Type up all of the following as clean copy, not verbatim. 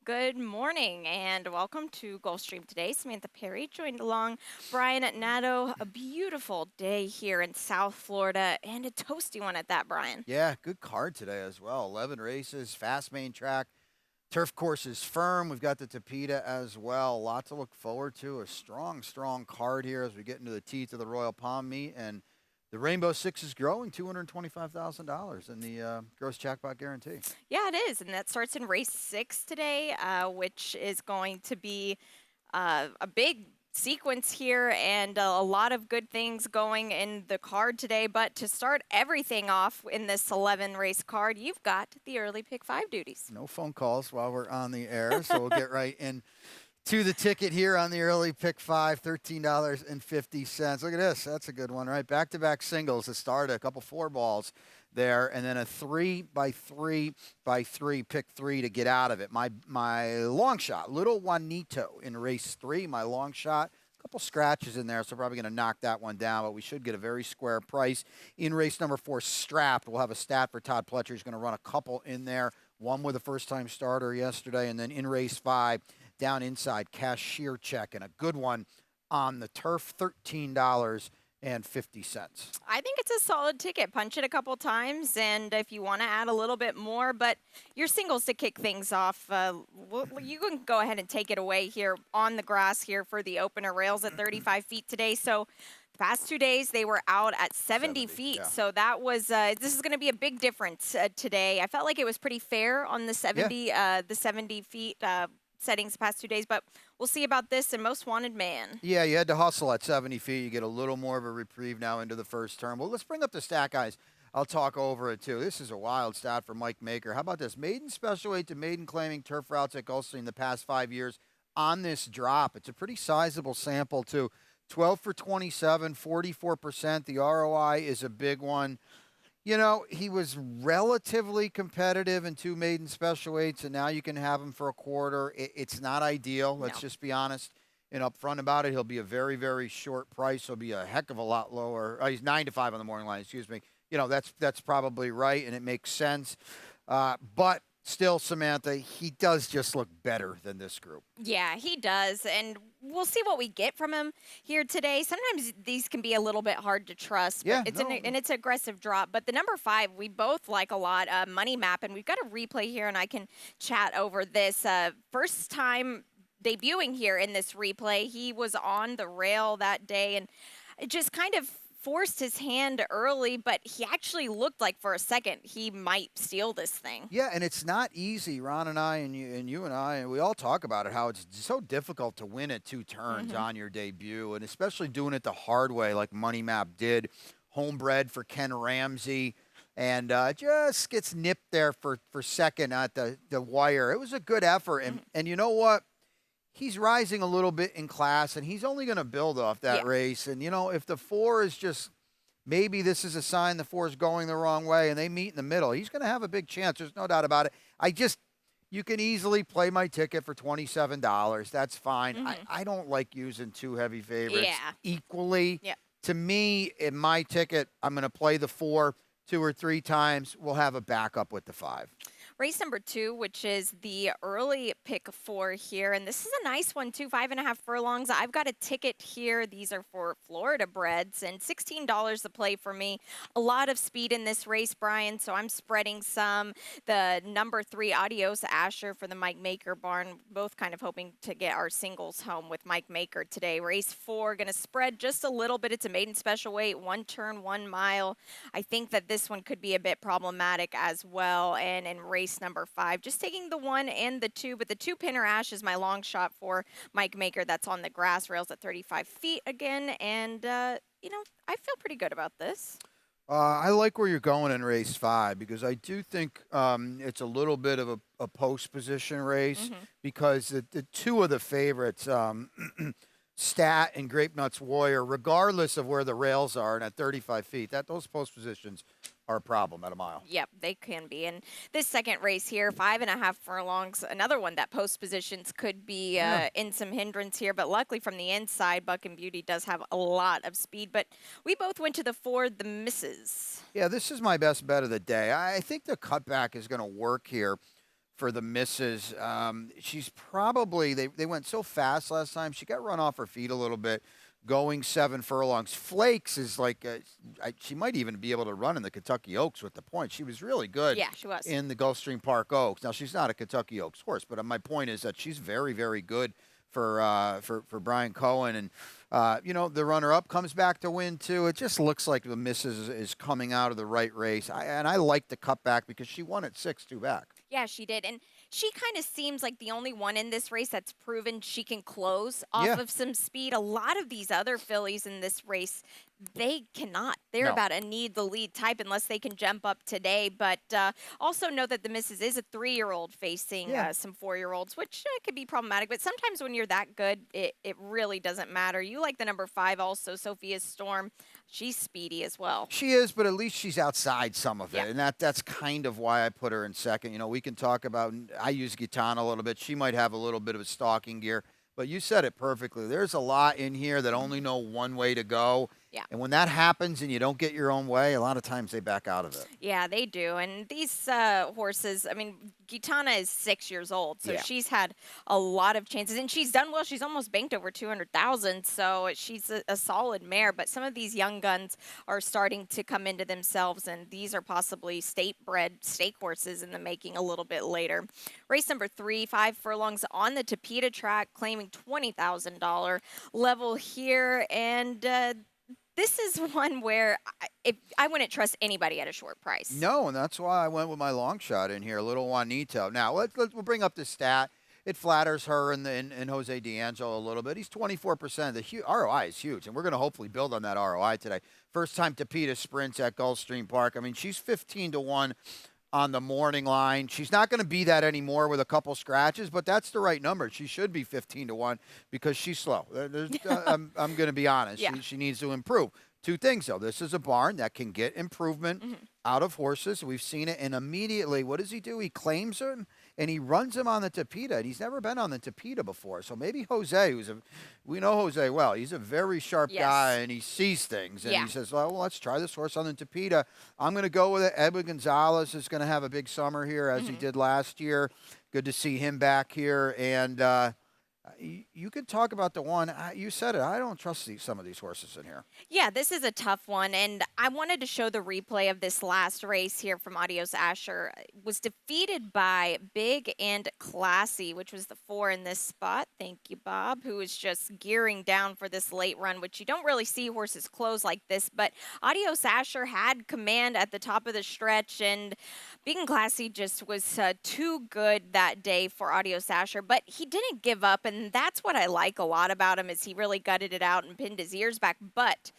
Good morning and welcome to Gulfstream today. Samantha Perry joined along Brian at Nato. A beautiful day here in South Florida and a toasty one at that, Brian. Yeah, good card today as well. 11 races, fast main track. Turf course is firm. We've got the Tapeta as well. A lot to look forward to. A strong, strong card here as we get into the teeth of the Royal Palm meet. And the Rainbow Six is growing, $225,000 in the gross jackpot guarantee. Yeah, it is. And that starts in race 6 today, which is going to be a big sequence here and a lot of good things going in the card today. But to start everything off in this 11 race card, you've got the early pick 5 duties. No phone calls while we're on the air, so we'll get right in to the ticket here on the early pick 5, $13.50. Look at this. That's a good one, right? Back-to-back singles to start, a couple 4 balls there, and then a 3x3x3 pick 3 to get out of it. My long shot, Little Juanito in race 3, my long shot. A couple scratches in there, so probably going to knock that one down, but we should get a very square price. In race number 4, Strapped, we'll have a stat for Todd Pletcher. He's going to run a couple in there, one with a first-time starter yesterday, and then in race 5, down inside, Cashier Check, and a good one on the turf, $13.50. I think it's a solid ticket. Punch it a couple times, and if you want to add a little bit more, but your singles to kick things off, you can go ahead and take it away here on the grass here for the opener rails at 35 feet today. So the past 2 days, they were out at 70 feet. Yeah. So that was, this is going to be a big difference today. I felt like it was pretty fair on the 70 feet settings the past 2 days, but we'll see about this in Most Wanted Man. Yeah, you had to hustle at 70 feet. You get a little more of a reprieve now into the first term. Well, let's bring up the stat, guys. I'll talk over it, too. This is a wild stat for Mike Maker. How about this? Maiden special weight to maiden claiming turf routes at Gulfstream the past 5 years on this drop. It's a pretty sizable sample, too. 12 for 27, 44%. The ROI is a big one. You know, he was relatively competitive in 2 maiden special weights, and now you can have him for a quarter. It's not ideal. Let's just be honest and upfront about it. He'll be a very, very short price. He'll be a heck of a lot lower. He's 9 to 5 on the morning line. Excuse me. You know, that's probably right, and it makes sense. But still, Samantha, he does just look better than this group. Yeah, he does. And we'll see what we get from him here today. Sometimes these can be a little bit hard to trust. But Yeah, it's no. and it's an aggressive drop. But the number 5, we both like a lot. Money Map. And we've got a replay here, and I can chat over this. First time debuting here in this replay. He was on the rail that day, and it just kind of forced his hand early, but he actually looked like for a second he might steal this thing. Yeah, and it's not easy. Ron and I and you and I, and we all talk about it, how it's so difficult to win at 2 turns on your debut, and especially doing it the hard way like Money Map did. Homebred for Ken Ramsey, and just gets nipped there for second at the wire. It was a good effort, and you know what? He's rising a little bit in class, and he's only going to build off that race. And, you know, if the 4 is just maybe this is a sign the 4 is going the wrong way and they meet in the middle, he's going to have a big chance. There's no doubt about it. You can easily play my ticket for $27. That's fine. I don't like using 2 heavy favorites equally. Yeah. To me, in my ticket, I'm going to play the 4 2 or 3 times. We'll have a backup with the 5. Race number 2, which is the early pick 4 here. And this is a nice one, too, 5.5 furlongs. I've got a ticket here. These are for Florida breds, and $16 to play for me. A lot of speed in this race, Brian, so I'm spreading some. The number 3, Adios Asher for the Mike Maker barn, both kind of hoping to get our singles home with Mike Maker today. Race 4, going to spread just a little bit. It's a maiden special weight, 1 turn, 1 mile. I think that this one could be a bit problematic as well. And in race number 5, just taking the 1 and the 2, but the 2 Pinner Ash is my long shot for Mike Maker. That's on the grass rails at 35 feet again, and you know, I feel pretty good about this. I like where you're going in race 5 because I do think it's a little bit of a post position race because the 2 of the favorites, Stat and Grape Nuts Warrior, regardless of where the rails are and at 35 feet, those post positions are a problem at a mile. Yep, they can be. And this second race here, 5.5 furlongs, another one that post positions could be in some hindrance here. But luckily from the inside, Buck and Beauty does have a lot of speed. But we both went to the 4, the misses. Yeah, this is my best bet of the day. I think the cutback is going to work here for the misses. She's probably they went so fast last time. She got run off her feet a little bit, going 7 furlongs. Flakes is like she might even be able to run in the Kentucky Oaks with the points. She was really good Yeah, she was. in the Gulfstream Park Oaks. Now she's not a Kentucky Oaks horse, but my point is that she's very very good for Brian Cohen. And the runner-up comes back to win too. It just looks like the misses is coming out of the right race. And I like the cutback because she won at 6-2 back. Yeah, she did. And she kind of seems like the only one in this race that's proven she can close off Yeah. of some speed. A lot of these other fillies in this race, they cannot. They're No. about a need the lead type unless they can jump up today. But also know that the missus is a 3-year-old facing Yeah. some 4-year-olds, which could be problematic. But sometimes when you're that good, it really doesn't matter. You like the number 5 also, Sophia Storm. She's speedy as well. She is, but at least she's outside some of it, Yeah. and that's kind of why I put her in second. We can talk about. I use Gitana a little bit. She might have a little bit of a stalking gear, but you said it perfectly. There's a lot in here that only know one way to go. Yeah. And when that happens and you don't get your own way, a lot of times they back out of it. Yeah, they do. And these horses, I mean, Gitana is 6 years old, so Yeah. she's had a lot of chances, and she's done well. She's almost banked over 200,000, so she's a solid mare. But some of these young guns are starting to come into themselves, and these are possibly state-bred stake horses in the making a little bit later. Race number 3, 5 furlongs on the Tapeta track, claiming $20,000 level here, and this is one where I wouldn't trust anybody at a short price. No, and that's why I went with my long shot in here, little Juanito. Now we'll bring up the stat. It flatters her and Jose D'Angelo a little bit. He's 24%. The ROI is huge, and we're going to hopefully build on that ROI today. First time Tapeta sprints at Gulfstream Park. I mean, she's 15-1 on the morning line. She's not going to be that anymore with a couple scratches, but that's the right number. She should be 15-1 because she's slow. I'm going to be honest. Yeah. She needs to improve. Two things, though. This is a barn that can get improvement out of horses. We've seen it, and immediately, what does he do? He claims him, and he runs him on the Tapeta, and he's never been on the Tapeta before. So maybe Jose, we know Jose well. He's a very sharp guy, and he sees things, and he says, well, let's try this horse on the Tapeta. I'm going to go with it. Edwin Gonzalez is going to have a big summer here, as he did last year. Good to see him back here, and you could talk about the one. You said it. I don't trust some of these horses in here. Yeah, this is a tough one, and I wanted to show the replay of this last race here from Adios Asher. It was defeated by Big and Classy, which was the 4 in this spot. Thank you, Bob, who was just gearing down for this late run, which you don't really see horses close like this, but Adios Asher had command at the top of the stretch, and Big and Classy just was too good that day for Adios Asher, but he didn't give up, and that's what I like a lot about him is he really gutted it out and pinned his ears back. But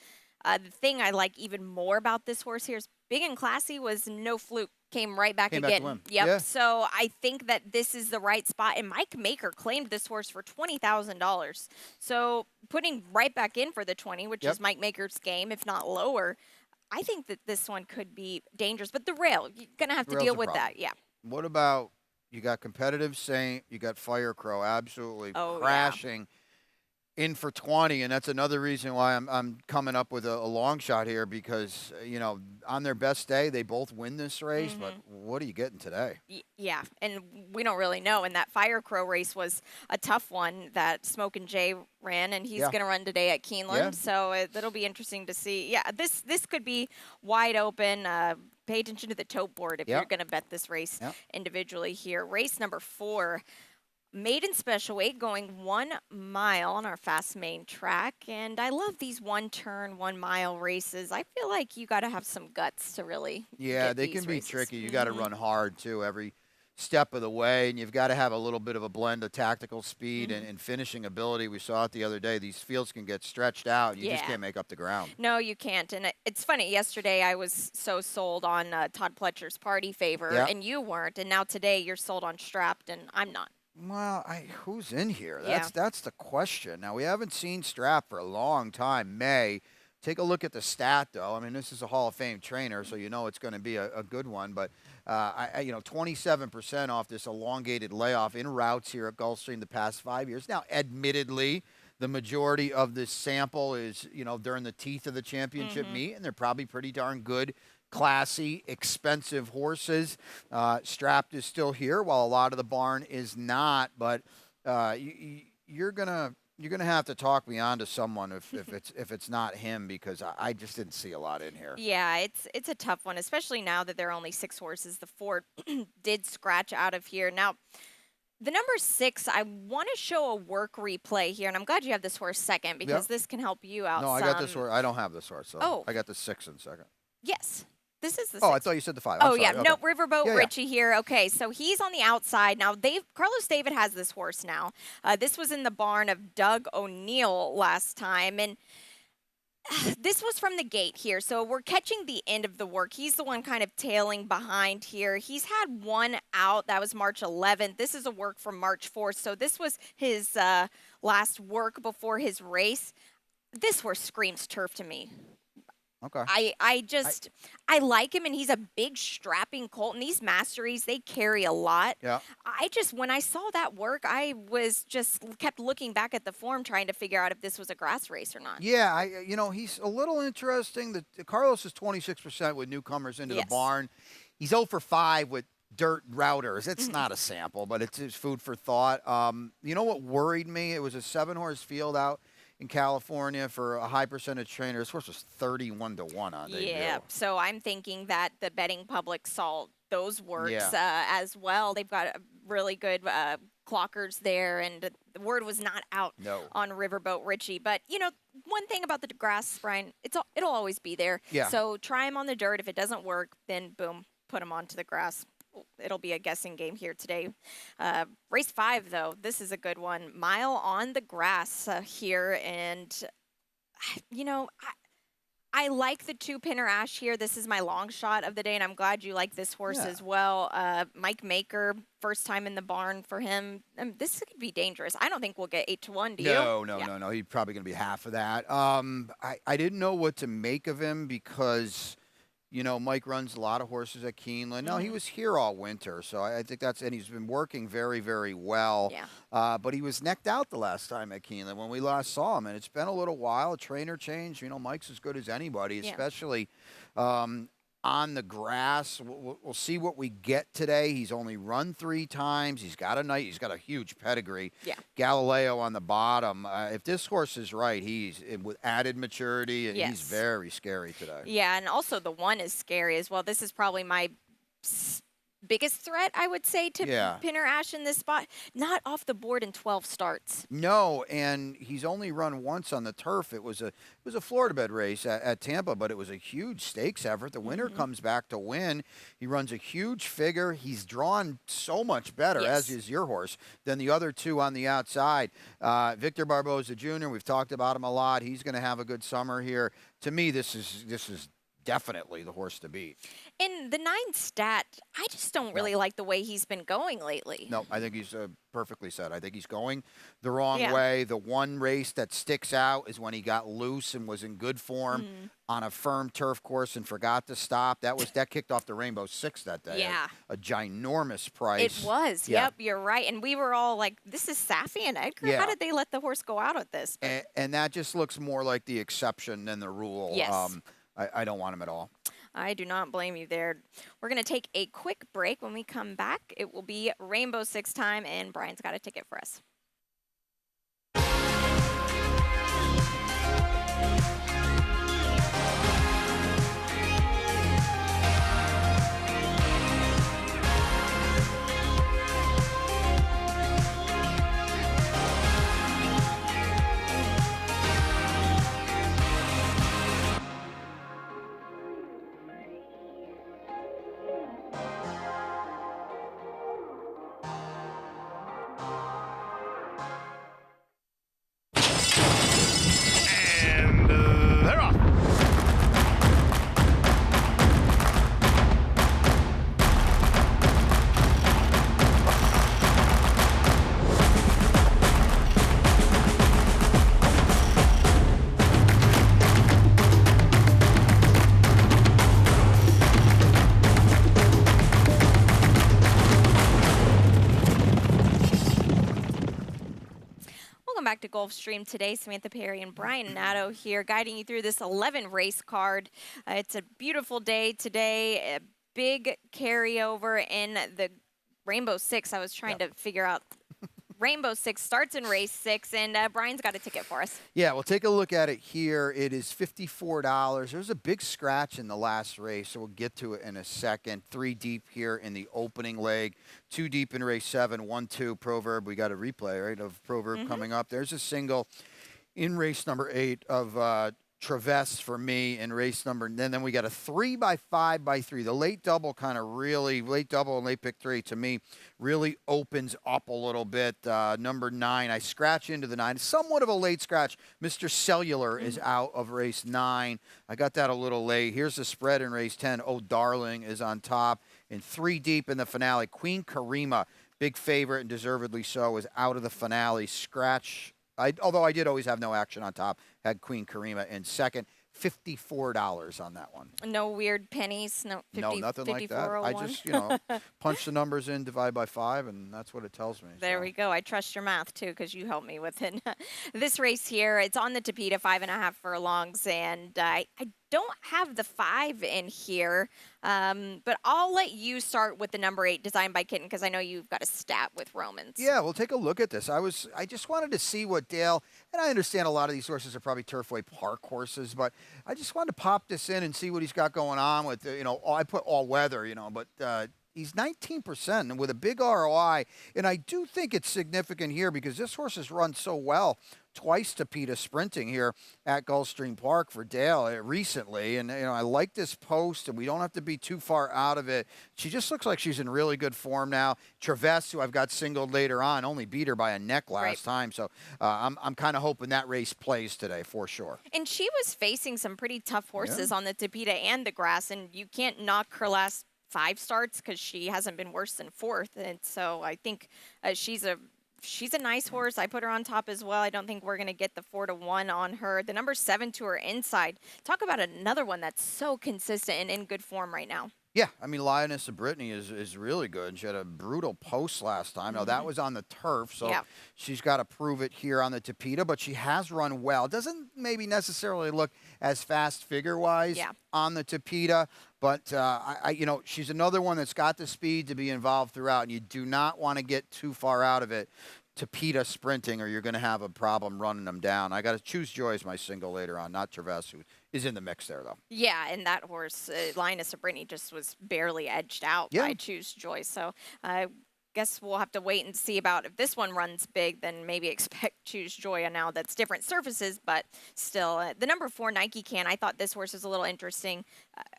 the thing I like even more about this horse here is Big and Classy was no fluke. Came right back Came back to again. win. Yep. Yeah. So I think that this is the right spot. And Mike Maker claimed this horse for $20,000. So putting right back in for the 20, which is Mike Maker's game, if not lower, I think that this one could be dangerous. But the rail, you're going to have to deal with that. Yeah. What about you got Competitive Saint, you got Fire Crow absolutely crashing in for 20, and that's another reason why I'm coming up with a long shot here because, on their best day, they both win this race, but what are you getting today? Yeah, and we don't really know, and that Fire Crow race was a tough one that Smoke and Jay ran, and he's going to run today at Keeneland, so it'll be interesting to see. Yeah, this could be wide open. Pay attention to the tote board if you're going to bet this race individually here. Race number 4. Maiden special weight going 1 mile on our fast main track. And I love these 1-turn, 1-mile races. I feel like you got to have some guts to really get they these can be races. tricky. You got to run hard, too, every step of the way. And you've got to have a little bit of a blend of tactical speed and finishing ability. We saw it the other day. These fields can get stretched out. And you just can't make up the ground. No, you can't. And it's funny. Yesterday, I was so sold on Todd Pletcher's Party Favor, and you weren't. And now today, you're sold on Strapped, and I'm not. Well, who's in here? That's the question. Now, we haven't seen Strap for a long time. Take a look at the stat, though. I mean, this is a Hall of Fame trainer, so you know it's going to be a good one. But, 27% off this elongated layoff in routes here at Gulfstream the past 5 years. Now, admittedly, the majority of this sample is, during the teeth of the championship Mhm. meet, and they're probably pretty darn good, classy, expensive horses. Strapped is still here, while a lot of the barn is not. But you're gonna have to talk me on to someone if it's not him, because I just didn't see a lot in here. Yeah, it's a tough one, especially now that there are only 6 horses. The 4 did scratch out of here. Now, the number 6, I wanna show a work replay here, and I'm glad you have this horse second Yep. because this can help you out No, I got this some. horse. I don't have this horse, so Oh, I got the 6 in second. yes. This is the Oh, I 6. thought you said the 5. I'm Oh, yeah. sorry. Okay. Nope, Riverboat Yeah, yeah. Richie here. Okay, so he's on the outside. Now, Carlos David has this horse now. This was in the barn of Doug O'Neill last time, and this was from the gate here. So we're catching the end of the work. He's the one kind of tailing behind here. He's had one out. That was March 11th. This is a work from March 4th. So this was his last work before his race. This horse screams turf to me. Okay. I I just I like him, and he's a big strapping colt, and these masteries, they carry a lot. Yeah. I just when I saw that work, I was just kept looking back at the form trying to figure out if this was a grass race or not. Yeah, he's a little interesting. Carlos is 26% with newcomers into the Yes. barn. He's 0 for 5 with dirt routers. It's Mhm. not a sample, but it's food for thought. You know what worried me? It was a 7-horse field out in California for a high percentage trainer. This horse was 31 to 1 on Yeah, debut. so I'm thinking that the betting public saw those works Yeah. as well. They've got really good clockers there, and the word was not out No. on Riverboat Richie. But one thing about the grass, Brian, it'll always be there. Yeah. So try him on the dirt. If it doesn't work, then boom, put him onto the grass. It'll be a guessing game here today. Race 5, though, this is a good one. Mile on the grass here, and you know, I like the 2-pinner Ash here. This is my long shot of the day, and I'm glad you like this horse Yeah. as well. Mike Maker, first time in the barn for him. This could be dangerous. I don't think we'll get 8 to 1. Do you? No, no, Yeah. no, no. He's probably going to be half of that. I didn't know what to make of him because, Mike runs a lot of horses at Keeneland. No, he Mhm. was here all winter, so I think and he's been working very, very well. Yeah. But he was necked out the last time at Keeneland when we last saw him, and it's been a little while. Trainer change. Mike's as good as anybody, Yeah. especially on the grass. We'll see what we get today. He's only run 3 times. He's got a huge pedigree. Yeah. Galileo on the bottom. If this horse is right, he's with added maturity, and he's Yes. very scary today. Yeah, and also the 1 is scary as well. This is probably my biggest threat, I would say, to Yeah. Pinner Ash in this spot. Not off the board in 12 starts. No, and he's only run once on the turf. It was a Florida bed race at Tampa, but it was a huge stakes effort. The winner Mhm. comes back to win. He runs a huge figure. He's drawn so much better, as Yes. is your horse, than the other 2 on the outside. Victor Barboza Jr., we've talked about him a lot. He's going to have a good summer here. To me, this is definitely the horse to beat. In the 9 stat, I just don't really like the way he's been going lately. No, I think he's perfectly said. I think he's going the wrong Yeah. way. The one race that sticks out is when he got loose and was in good form Mhm. on a firm turf course and forgot to stop. That kicked off the Rainbow Six that day. Yeah. A ginormous price. It was. Yeah. Yep, you're right. And we were all like, this is Safi and Edgar? Yeah. How did they let the horse go out at this? But And that just looks more like the exception than the rule. Yes. I don't want him at all. I do not blame you there. We're going to take a quick break. When we come back, it will be Rainbow Six time, and Brian's got a ticket for us. back to Gulfstream today. Samantha Perry and Brian Nato here, guiding you through this 11 race card. It's a beautiful day today. A big carryover in the Rainbow Six. I was trying Yep. to figure out. Rainbow Six starts in race 6, and Brian's got a ticket for us. Yeah, we'll take a look at it here. It is $54. There's a big scratch in the last race, so we'll get to it in a second. 3 deep here in the opening leg, 2 deep in race 7, 1-2 Proverb. We got a replay, right, of Proverb coming up. There's a single in race number 8 of Traverse for me in race number, and then we got a 3x5x3. The late double kind of really, late double and late pick 3 to me really opens up a little bit. Number 9, I scratch into the 9. Somewhat of a late scratch. Mr. Cellular is out of race 9. I got that a little late. Here's the spread in race 10. Oh, Darling is on top. And 3 deep in the finale. Queen Karima, big favorite and deservedly so, is out of the finale. Scratch. Although I did always have no action on top, had Queen Karima in second. $54 on that one. No weird pennies. No, 50, No, nothing like that. I 5401. just, punch the numbers in, divide by 5, and that's what it tells me. There so. we go. I trust your math too, because you helped me with it. This race here, it's on the Tapeta, 5.5 furlongs, and I don't have the 5 in here, but I'll let you start with the number 8, Designed by Kitten, because I know you've got a stat with Romans. Yeah, we'll take a look at this. I just wanted to see what Dale, and I understand a lot of these horses are probably Turfway Park horses, but I just wanted to pop this in and see what he's got going on with, I put all weather, but he's 19% and with a big ROI, and I do think it's significant here because this horse has run so well. Twice Tapeta sprinting here at Gulfstream Park for Dale recently. And, I like this post, and we don't have to be too far out of it. She just looks like she's in really good form now. Traverse, who I've got singled later on, only beat her by a neck last time. So I'm kind of hoping that race plays today for sure. And she was facing some pretty tough horses on the Tapeta and the grass, and you can't knock her last 5 starts because she hasn't been worse than 4th. And so I think she's a nice horse. I put her on top as well. I don't think we're going to get the 4-1 on her. The number 7 to her inside. Talk about another one that's so consistent and in good form right now. Yeah, I mean, Lioness of Brittany is really good. She had a brutal post last time. Now, that was on the turf, so she's got to prove it here on the Tapeta, but she has run well. Doesn't maybe necessarily look as fast figure-wise on the Tapeta, but, she's another one that's got the speed to be involved throughout, and you do not want to get too far out of it. Tapeta sprinting, or you're going to have a problem running them down. I got to choose Joy as my single later on, not Traverse, who is in the mix there, though. Yeah, and that horse, Lioness of Brittany, just was barely edged out by Choose Joy. So I guess we'll have to wait and see about if this one runs big, then maybe expect Choose Joy now that's different surfaces, but still. The number 4, Nike Can, I thought this horse was a little interesting.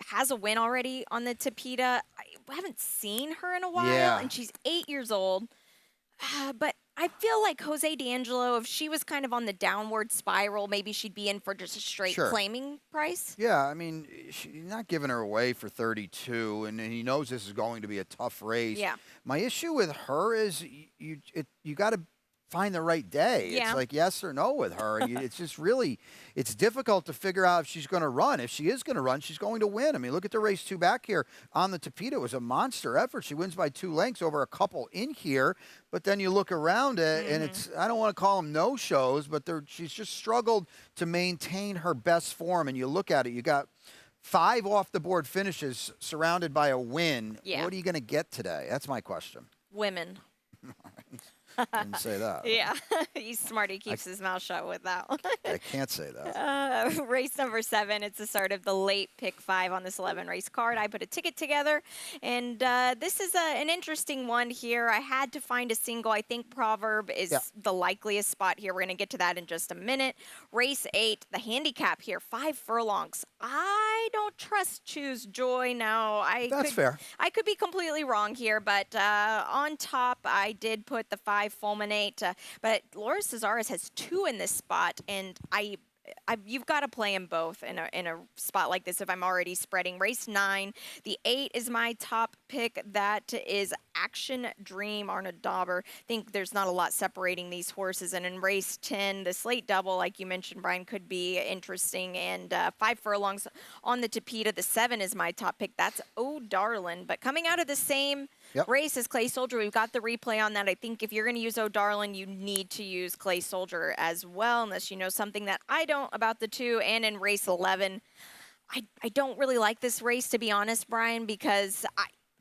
Has a win already on the Tapeta. I haven't seen her in a while, and she's 8 years old. But I feel like Jose D'Angelo, if she was kind of on the downward spiral, maybe she'd be in for just a straight claiming price. Yeah, I mean, she's not giving her away for 32, and he knows this is going to be a tough race. Yeah. My issue with her is you got to find the right day. Yeah. It's like yes or no with her. And it's just really, it's difficult to figure out if she's going to run. If she is going to run, she's going to win. I mean, look at the race 2 back here on the Tapeta. It was a monster effort. She wins by 2 lengths over a couple in here. But then you look around it, and it's, I don't want to call them no-shows, but she's just struggled to maintain her best form. And you look at it, you got 5 off-the-board finishes surrounded by a win. Yeah. What are you going to get today? That's my question. Women. Didn't say that. Yeah, he's smart. He keeps his mouth shut with that one. I can't say that. Race number 7. It's the start of the late pick 5 on this 11 race card. I put a ticket together, and this is an interesting one here. I had to find a single. I think Proverb is the likeliest spot here. We're going to get to that in just a minute. Race 8, the handicap here, 5 furlongs. I don't trust Choose Joy now. That's fair. I could be completely wrong here, but on top, I did put the 5 Fulminate, but Laura Cesares has 2 in this spot, and you've got to play them both in a spot like this if I'm already spreading. Race 9, the 8 is my top pick. That is Action Dream, Arna Dauber. I think there's not a lot separating these horses. And in race 10, the slate double, like you mentioned, Brian, could be interesting. And 5 furlongs on the Tapeta. The 7 is my top pick. That's Oh Darlin'. But coming out of the same Yep. race is Clay Soldier. We've got the replay on that. I think if you're going to use O'Darlin, you need to use Clay Soldier as well, unless you know something that I don't about the two. And in race 11, I don't really like this race, to be honest, Brian, because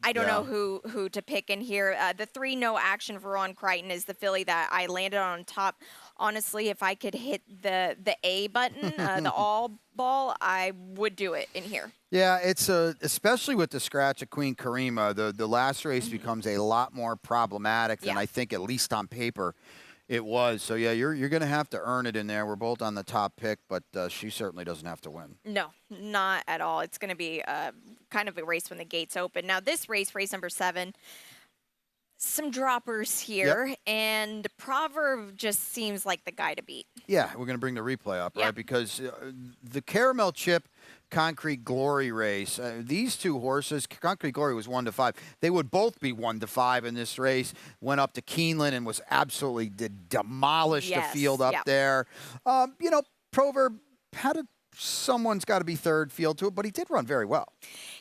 I don't know Yeah. who to pick in here. The 3 no action for Ron Crichton is the filly that I landed on top. Honestly, if I could hit the A button, the all ball, I would do it in here. Yeah, it's especially with the scratch of Queen Karima, the last race becomes a lot more problematic than Yeah. I think, at least on paper, it was. So yeah, you're going to have to earn it in there. We're both on the top pick, but she certainly doesn't have to win. No, not at all. It's going to be kind of a race when the gates open. Now, this race, race number 7, some droppers here, and Proverb just seems like the guy to beat. Yeah, we're going to bring the replay up, Yeah. right? Because the Caramel Chip Concrete Glory race, these two horses, Concrete Glory was 1-5. They would both be 1-5 in this race. Went up to Keeneland and was absolutely demolished the field up there. You know, Proverb had someone's got to be third field to it, but he did run very well.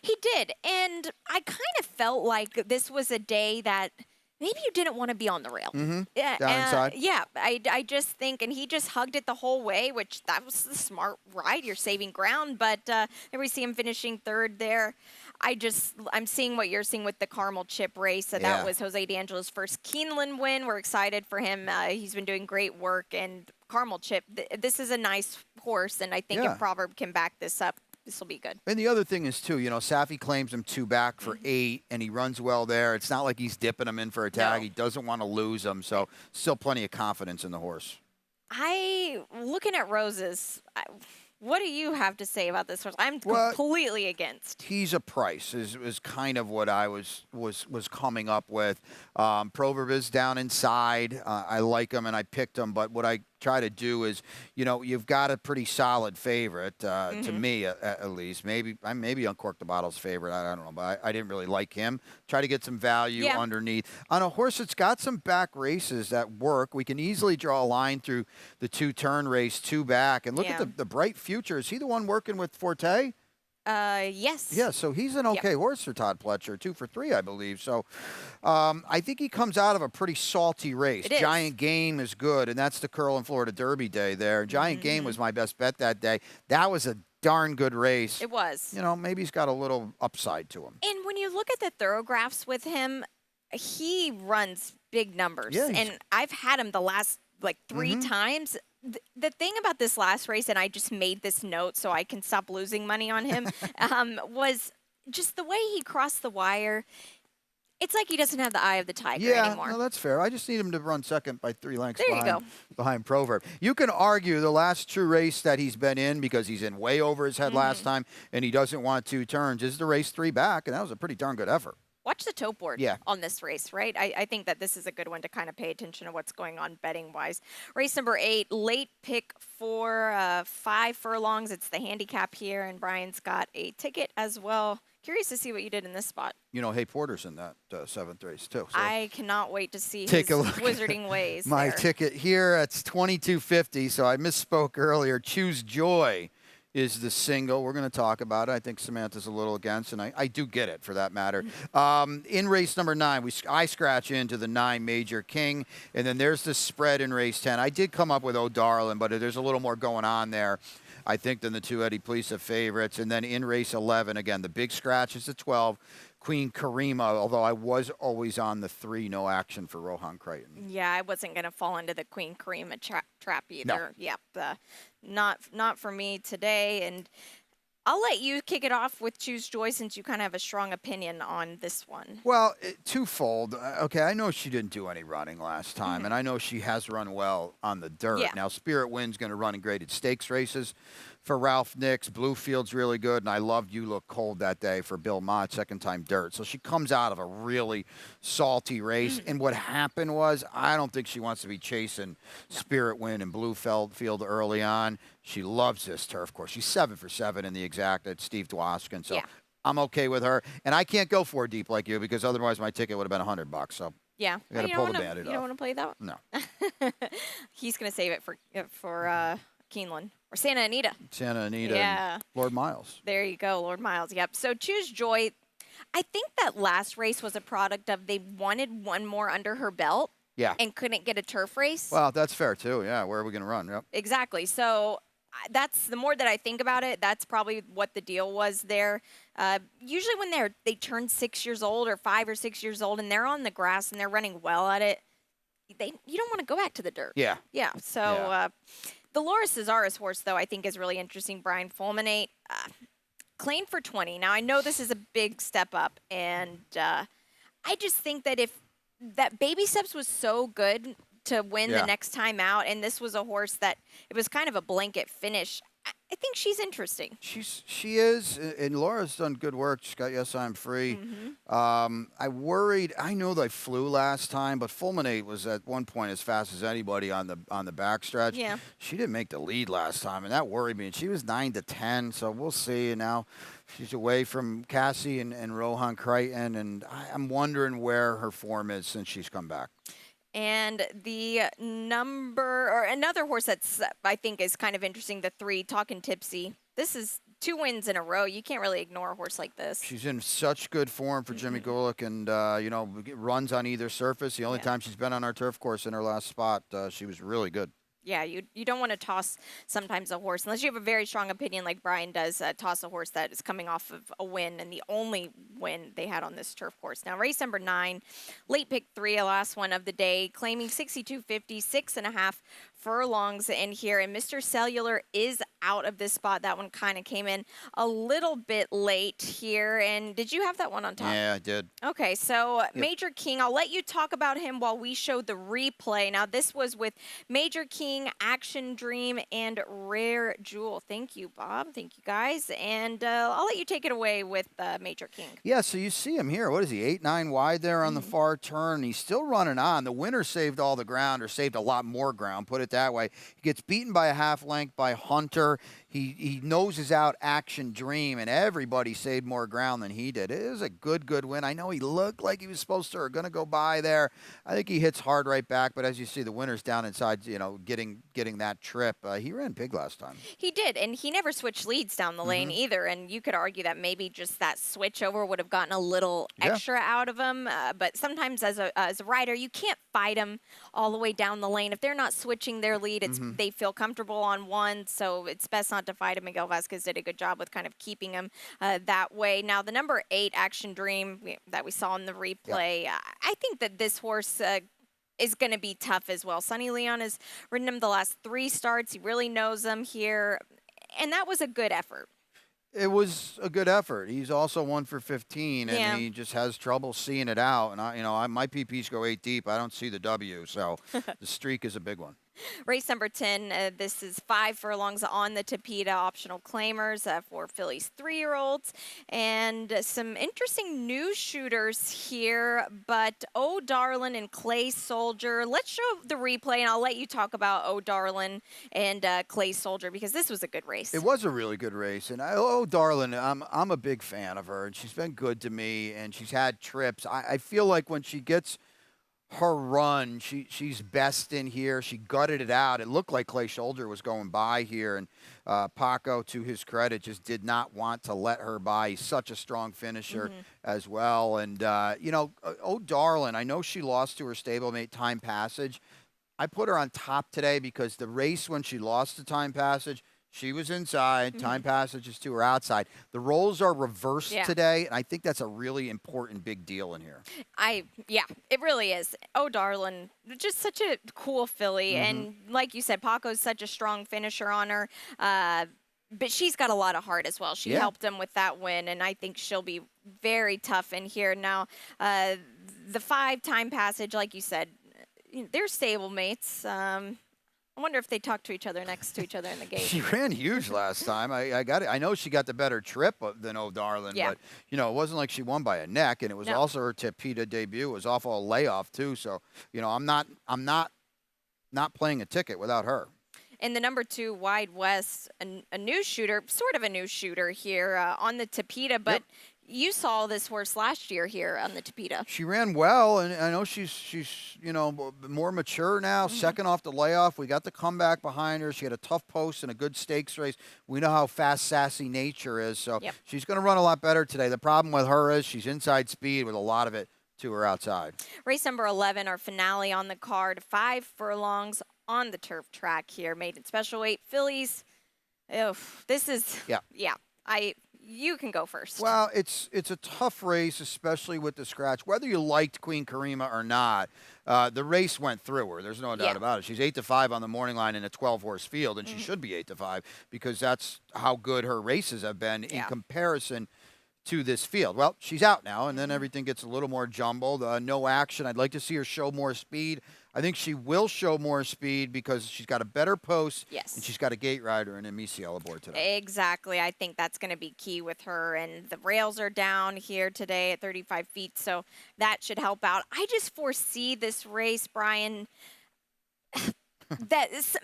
He did, and I kind of felt like this was a day that maybe you didn't want to be on the rail. Yeah, Down inside. Yeah, I just think, and he just hugged it the whole way, which that was the smart ride. You're saving ground, but there we see him finishing third there. I'm seeing what you're seeing with the Carmel Chip race. So that was Jose D'Angelo's first Keeneland win. We're excited for him. He's been doing great work, and Carmel Chip, this is a nice horse, and I think if Proverb can back this up, this will be good. And the other thing is, too, you know, Safi claims him 2 back for 8, and he runs well there. It's not like he's dipping him in for a tag. No. He doesn't want to lose him, so still plenty of confidence in the horse. Looking at Roses, what do you have to say about this horse? I'm completely against. He's a price is kind of what I was coming up with. Proverb is down inside. I like him, and I picked him, but what I try to do is, you know, you've got a pretty solid favorite, to me at least. Maybe Uncork the Bottle's favorite. I don't know, but I didn't really like him. Try to get some value underneath. On a horse that's got some back races that work, we can easily draw a line through the 2-turn race, 2 back. And look at the bright future. Is he the one working with Forte? Yes. Yeah, so he's an okay horse for Todd Pletcher, 2 for 3, I believe. So I think he comes out of a pretty salty race. Giant Game is good, and that's the Curl and Florida Derby day there. Giant Game was my best bet that day. That was a darn good race. It was. You know, maybe he's got a little upside to him. And when you look at the thoroughgraphs with him, he runs big numbers. Yeah, and I've had him the last, 3 times. The thing about this last race, and I just made this note so I can stop losing money on him, was just the way he crossed the wire. It's like he doesn't have the eye of the tiger anymore. Yeah, no, that's fair. I just need him to run second by 3 lengths There you go. behind Proverb. You can argue the last true race that he's been in, because he's in way over his head last time, and he doesn't want 2 turns, is the race 3 back, and that was a pretty darn good effort. Watch the tote board on this race, right? I think that this is a good one to kind of pay attention to what's going on betting-wise. Race number 8, late pick for 5 furlongs. It's the handicap here, and Brian's got a ticket as well. Curious to see what you did in this spot. You know, Hay Porter's in that 7th race, too. So I cannot wait to see take his a look wizarding ways. My ticket here, it's $22.50, so I misspoke earlier. Choose Joy is the single. We're going to talk about it. I think Samantha's a little against, and I do get it for that matter. In race number 9, I scratch into the 9 Major King, and then there's the spread in race 10. I did come up with O'Darlin, but there's a little more going on there, I think, than the 2 Eddie Plesa favorites. And then in race 11, again, the big scratch is the 12, Queen Karima, although I was always on the 3, no action for Rohan Crichton. Yeah, I wasn't going to fall into the Queen Karima trap either. No. Yep, not for me today. And I'll let you kick it off with Choose Joy, since you kind of have a strong opinion on this one. Well, twofold. Okay, I know she didn't do any running last time, and I know she has run well on the dirt. Yeah. Now, Spirit Wind's going to run in graded stakes races for Ralph Nix. Bluefield's really good, and I loved You Look Cold that day for Bill Mott, second time dirt. So she comes out of a really salty race, and what happened was, I don't think she wants to be chasing Spirit Wind and Bluefield early on. She loves this turf course. She's 7 for 7 in the exact at Steve Dwoskin, so I'm okay with her. And I can't go 4 deep like you, because otherwise my ticket would have been $100. So yeah, I got to pull the bandit off. You don't want to play that? No. He's going to save it for Keeneland or Santa Anita. Santa Anita. Yeah. And Lord Miles. There you go, Lord Miles. Yep. So Choose Joy. I think that last race was a product of they wanted one more under her belt Yeah. and couldn't get a turf race. Well, that's fair too. Yeah. Where are we going to run? Yep. Exactly. So that's the more that I think about it, that's probably what the deal was there. Usually when they turn 6 years old or 5 or 6 years old and they're on the grass and they're running well at it, you don't want to go back to the dirt. Yeah. Yeah. So Yeah. the Laura Cesaris horse, though, I think is really interesting. Brian Fulminate, claimed for 20. Now I know this is a big step up, and I just think that if that Baby Steps was so good to win the Yeah. next time out, and this was a horse that it was kind of a blanket finish, I think she's interesting. She is, and Laura's done good work. She's got Yes I'm Free. I worried. I know they flew last time, but Fulminate was at one point as fast as anybody on the backstretch. Yeah. She didn't make the lead last time, and that worried me. And she was 9 to 10, so we'll see. And now she's away from Cassie and Rohan Crichton, and I'm wondering where her form is since she's come back. And the another horse that's I think is kind of interesting, the 3, Talkin' Tipsy. This is 2 wins in a row. You can't really ignore a horse like this. She's in such good form for Jimmy Gulick, and runs on either surface. The only Yeah. time she's been on our turf course in her last spot, she was really good. Yeah, you don't want to toss sometimes a horse unless you have a very strong opinion like Brian does. Toss a horse that is coming off of a win and the only win they had on this turf course. Now race number 9, late pick 3, a last one of the day, claiming 62.50, 6.5 furlongs in here, and Mr. Cellular is out of this spot. That one kind of came in a little bit late here. And did you have that one on top? Yeah, I did. Okay, so Major King, I'll let you talk about him while we show the replay. Now, this was with Major King, Action Dream, and Rare Jewel. Thank you, Bob. Thank you, guys. And I'll let you take it away with Major King. Yeah, so you see him here. What is he, 8-9 wide there on the far turn? He's still running on. The winner saved all the ground, or saved a lot more ground, put it that way. He gets beaten by a half length by Hunter. He noses out Action Dream, and everybody saved more ground than he did. It was a good win. I know he looked like he was supposed to or going to go by there. I think he hits hard right back, but as you see, the winner's down inside, getting that trip. He ran big last time. He did, and he never switched leads down the lane either, and you could argue that maybe just that switch over would have gotten a little extra out of him, but sometimes as a rider, you can't fight them all the way down the lane. If they're not switching their lead, they feel comfortable on one, so it's best not to fight him. Miguel Vasquez did a good job with kind of keeping him that way. Now, the number 8, Action Dream, that we saw in the replay, I think that this horse is going to be tough as well. Sonny Leon has ridden him the last 3 starts. He really knows him here, and that was a good effort. It was a good effort. He's also 1 for 15, and Yeah. he just has trouble seeing it out. And my PPs go 8 deep. I don't see the W, so the streak is a big one. Race number 10, this is 5 furlongs on the Tapeta optional claimers for Phillies 3-year-olds. And some interesting new shooters here, but Oh Darlin' and Clay Soldier. Let's show the replay, and I'll let you talk about Oh Darlin' and Clay Soldier, because this was a good race. It was a really good race, and oh, darling, I'm a big fan of her, and she's been good to me, and she's had trips. I feel like when she gets her run, she's best in here. She gutted it out. It looked like Clay Shoulder was going by here, and Paco, to his credit, just did not want to let her by. He's such a strong finisher as well. And, oh, darling, I know she lost to her stablemate Time Passage. I put her on top today because the race when she lost to Time Passage, she was inside. Time Passage is to her outside. The roles are reversed today, and I think that's a really important big deal in here. Yeah, it really is. Oh, darling, just such a cool filly. And like you said, Paco's such a strong finisher on her. But she's got a lot of heart as well. She helped him with that win, and I think she'll be very tough in here. Now, the 5 Time Passage, like you said, they're stablemates. I wonder if they talk to each other next to each other in the gate. She ran huge last time. I got it. I know she got the better trip than Oh Darlin', but it wasn't like she won by a neck, and it was also her Tapeta debut. It was off a layoff too. So I'm not playing a ticket without her. And the number 2, Wide West, a new shooter, sort of a new shooter here on the Tapeta, but You saw this horse last year here on the Tapeta. She ran well, and I know she's more mature now. Hmm. Second off the layoff, we got the comeback behind her. She had a tough post and a good stakes race. We know how fast Sassy Nature is, so Yep. she's going to run a lot better today. The problem with her is she's inside speed with a lot of it to her outside. Race number 11, our finale on the card. 5 furlongs on the turf track here. Maiden special weight fillies. Oh, this is Yeah. yeah. You can go first. Well, it's a tough race, especially with the scratch. Whether you liked Queen Karima or not, the race went through her. There's no doubt Yeah. about it. She's 8-5 on the morning line in a 12-horse field, and she Mhm. should be 8-5 because that's how good her races have been in Yeah. comparison to this field. Well, she's out now, and then Mhm. everything gets a little more jumbled. No action. I'd like to see her show more speed. I think she will show more speed because she's got a better post, and Yes. she's got a gate rider and a Misiel aboard today. Exactly. I think that's going to be key with her. And the rails are down here today at 35 feet, so that should help out. I just foresee this race, Brian, that is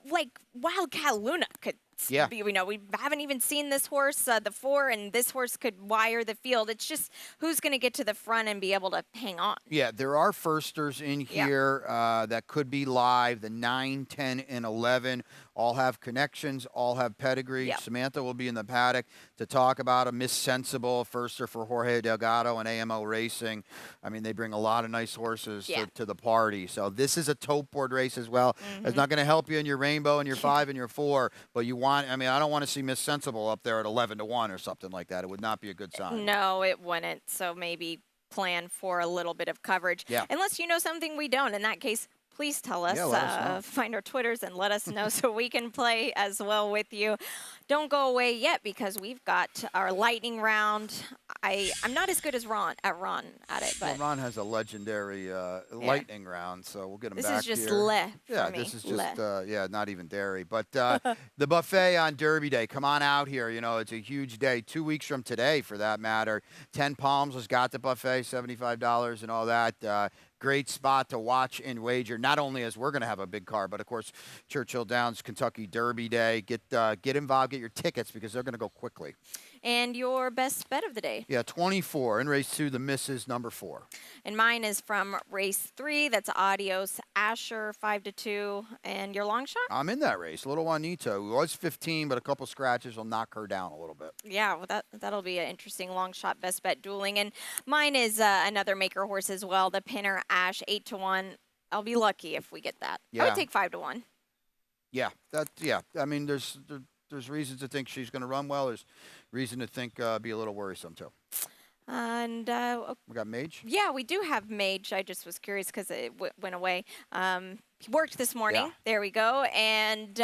like Wildcat Luna could Yeah. be. We haven't even seen this horse, the 4, and this horse could wire the field. It's just who's going to get to the front and be able to hang on. Yeah, there are firsters in Yeah. here that could be live. The 9, 10, and 11 all have connections, all have pedigree. Yep. Samantha will be in the paddock to talk about a Miss Sensible, firster for Jorge Delgado and AMO Racing. I mean, they bring a lot of nice horses Yeah. to the party. So this is a tote board race as well. It's Mhm. not going to help you in your rainbow and your 5 and your 4, but I don't want to see Miss Sensible up there at 11-1 or something like that. It would not be a good sign. No, it wouldn't. So maybe plan for a little bit of coverage. Yeah. Unless you know something we don't. In that case, please tell us. Yeah, let us know. Find our Twitters and let us know so we can play as well with you. Don't go away yet because we've got our lightning round. I'm not as good as Ron at it, Well, but Ron has a legendary lightning round, so we'll get him this back is just here. le Yeah, for me. this is Le. just not even dairy. But the buffet on Derby Day, come on out here. You know, it's a huge day. 2 weeks from today, for that matter. 10 Palms has got the buffet, $75 and all that. Great spot to watch and wager. Not only as we're going to have a big car, but of course Churchill Downs Kentucky Derby Day. Get involved, get your tickets because they're going to go quickly. And your best bet of the day. Yeah, 24 in race 2. The misses number 4. And mine is from race 3. That's Adios Asher 5-2. And your long shot? I'm in that race. Little Juanito, who was 15, but a couple scratches will knock her down a little bit. Yeah, well, that'll be an interesting long shot best bet dueling. And mine is another maker horse as well, the Pinner Ash 8-1. I'll be lucky if we get that. I Yeah. would take 5-1. Yeah. I mean, there's reasons to think she's going to run well. There's reason to think be a little worrisome too. And We got Mage. yeah, we do have Mage. I just was curious because it went away. He worked this morning. Yeah. There we go. And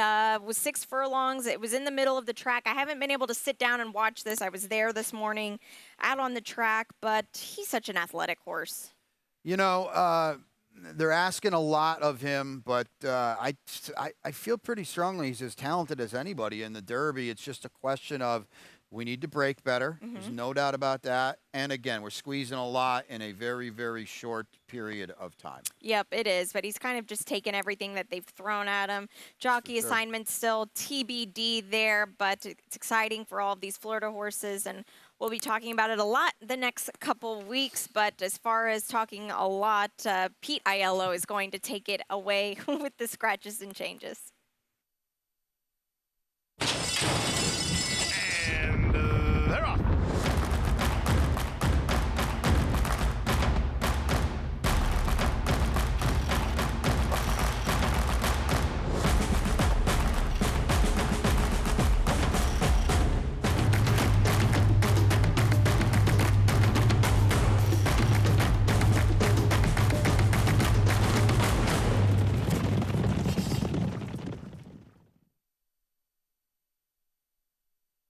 was 6 furlongs. It was in the middle of the track. I haven't been able to sit down and watch this. I was there this morning out on the track, but he's such an athletic horse. You know, they're asking a lot of him, but I feel pretty strongly he's as talented as anybody in the Derby. It's just a question of we need to break better. There's no doubt about that. And again, we're squeezing a lot in a very, very short period of time. Yep, it is. But he's kind of just taken everything that they've thrown at him. Jockey For sure. assignment still TBD there, but it's exciting for all of these Florida horses. And we'll be talking about it a lot the next couple weeks. But as far as talking a lot, Pete Aiello is going to take it away with the scratches and changes.